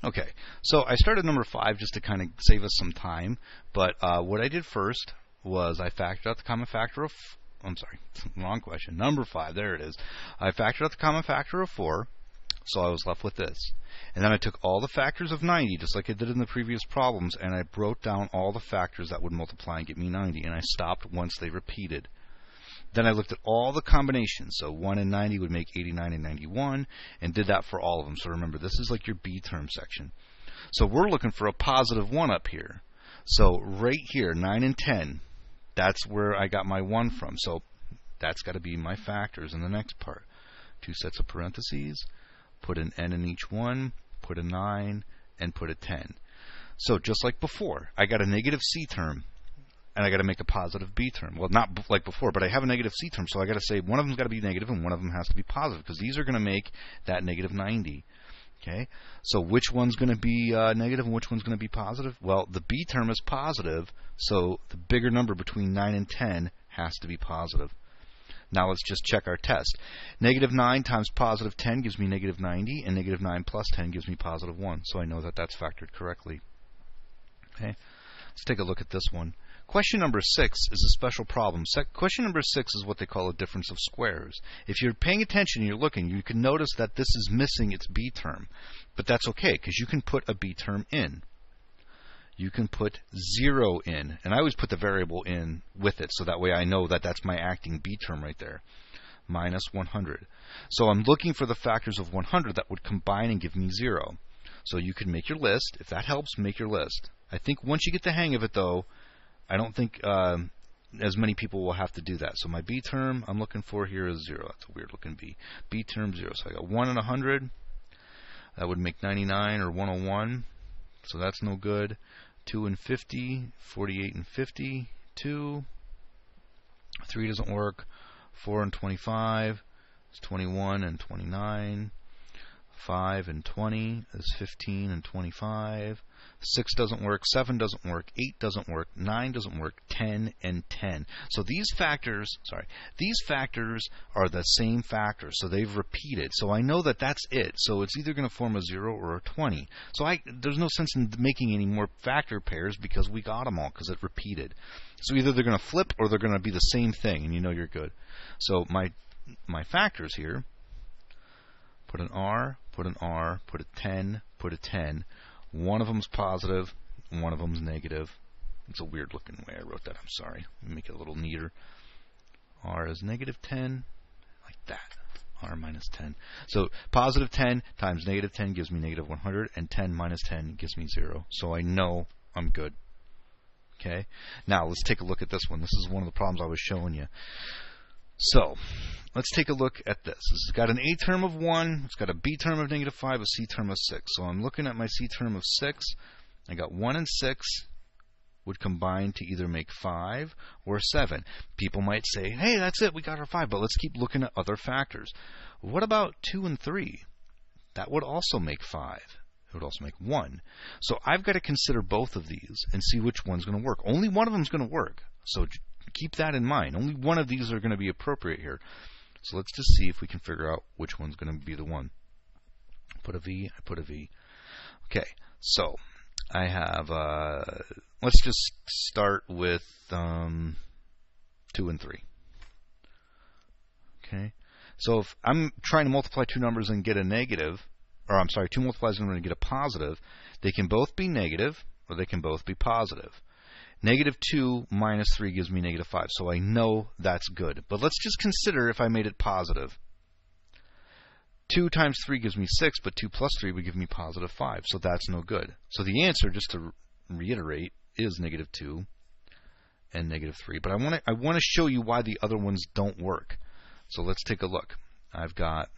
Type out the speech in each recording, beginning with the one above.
Okay, so I started number 5 just to kind of save us some time, but what I did first was I factored out the common factor of, I'm sorry, wrong question, number 5, there it is. I factored out the common factor of 4, so I was left with this. And then I took all the factors of 90, just like I did in the previous problems, and I wrote down all the factors that would multiply and get me 90, and I stopped once they repeated. Then I looked at all the combinations. So 1 and 90 would make 89 and 91, and did that for all of them. So remember, this is like your B term section. So we're looking for a positive 1 up here. So right here, 9 and 10, that's where I got my 1 from. So that's got to be my factors in the next part. 2 sets of parentheses, put an n in each one, put a 9, and put a 10. So just like before, I got a negative C term, and I got to make a positive B term. Well, not like before, but I have a negative C term, so I got to say one of them's got to be negative and one of them has to be positive, because these are going to make that negative 90. Okay, so which one's going to be negative and which one's going to be positive? Well, the B term is positive, so the bigger number between 9 and 10 has to be positive. Now let's just check our test. Negative 9 times positive 10 gives me negative 90, and negative 9 plus 10 gives me positive 1, so I know that that's factored correctly. Okay, let's take a look at this one. Question number 6 is a special problem. Question number 6 is what they call a difference of squares. If you're paying attention and you're looking, you can notice that this is missing its B term. But that's okay, because you can put a B term in. You can put 0 in. And I always put the variable in with it, so that way I know that that's my acting B term right there. Minus 100. So I'm looking for the factors of 100 that would combine and give me 0. So you can make your list. If that helps, make your list. I think once you get the hang of it, though, I don't think as many people will have to do that. So my B term I'm looking for here is 0. That's a weird looking B. B term 0. So I got 1 and 100. That would make 99 or 101. So that's no good. 2 and 50. 48 and 50. 2. 3 doesn't work. 4 and 25 is 21 and 29. 5 and 20 is 15 and 25. 6 doesn't work, 7 doesn't work, 8 doesn't work, 9 doesn't work, 10 and 10. So these factors are the same factors, so they've repeated. So I know that that's it. So it's either going to form a 0 or a 20. So there's no sense in making any more factor pairs because we got them all because it repeated. So either they're going to flip or they're going to be the same thing, and you know you're good. So my factors here, put an R, put an R, put a 10, put a 10. One of them's positive, one of them's negative. It's a weird looking way I wrote that. I'm sorry. Let me make it a little neater. R is negative 10, like that. R minus 10. So positive 10 times negative 10 gives me negative 100, and 10 minus 10 gives me 0. So I know I'm good. Okay. Now let's take a look at this one. This is one of the problems I was showing you. So let's take a look at this. This has got an A term of 1, it's got a B term of negative 5, a C term of 6. So I'm looking at my C term of 6. I got 1 and 6 would combine to either make 5 or 7. People might say, hey, that's it, we got our 5, but let's keep looking at other factors. What about 2 and 3? That would also make 5. It would also make 1. So I've got to consider both of these and see which one's going to work. Only one of them is going to work. So keep that in mind. Only one of these are going to be appropriate here. So let's just see if we can figure out which one's going to be the one. Put a V, I put a V. Okay, so I have, let's just start with 2 and 3. Okay, so if I'm trying to multiply two numbers and get a negative, or I'm sorry, 2 multiplies and get a positive, they can both be negative or they can both be positive. Negative 2 minus 3 gives me negative 5, so I know that's good. But let's just consider if I made it positive. 2 times 3 gives me 6, but 2 plus 3 would give me positive 5, so that's no good. So the answer, just to reiterate, is negative 2 and negative 3. But I want to show you why the other ones don't work. So let's take a look. I've got,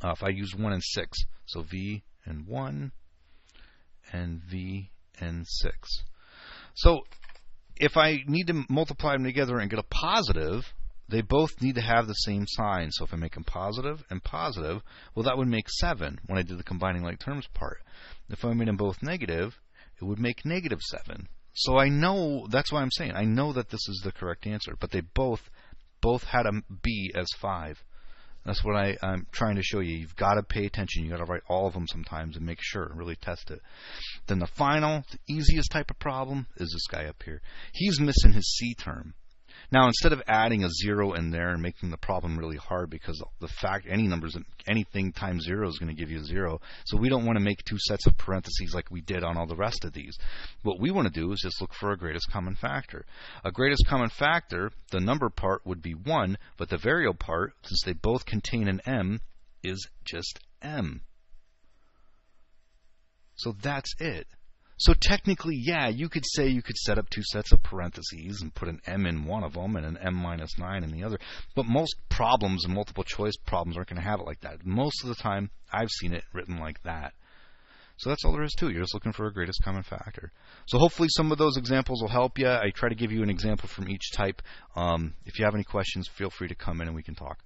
if I use 1 and 6, so V and 1 and V and 6. So if I need to multiply them together and get a positive, they both need to have the same sign. So if I make them positive and positive, well, that would make 7 when I did the combining like terms part. If I made them both negative, it would make negative 7. So I know, that's why I'm saying, I know that this is the correct answer. But they both had a B as 5. That's what I'm trying to show you. You've got to pay attention. You've got to write all of them sometimes and make sure, really test it. Then the final, the easiest type of problem is this guy up here. He's missing his C term. Now, instead of adding a 0 in there and making the problem really hard, because the fact anything times 0 is going to give you 0, so we don't want to make two sets of parentheses like we did on all the rest of these. What we want to do is just look for a greatest common factor. A greatest common factor, the number part would be 1, but the variable part, since they both contain an m, is just m. So that's it. So technically, yeah, you could say you could set up two sets of parentheses and put an m in one of them and an m minus 9 in the other. But most problems and multiple choice problems aren't going to have it like that. Most of the time, I've seen it written like that. So that's all there is to it. You're just looking for a greatest common factor. So hopefully some of those examples will help you. I try to give you an example from each type. If you have any questions, feel free to come in and we can talk.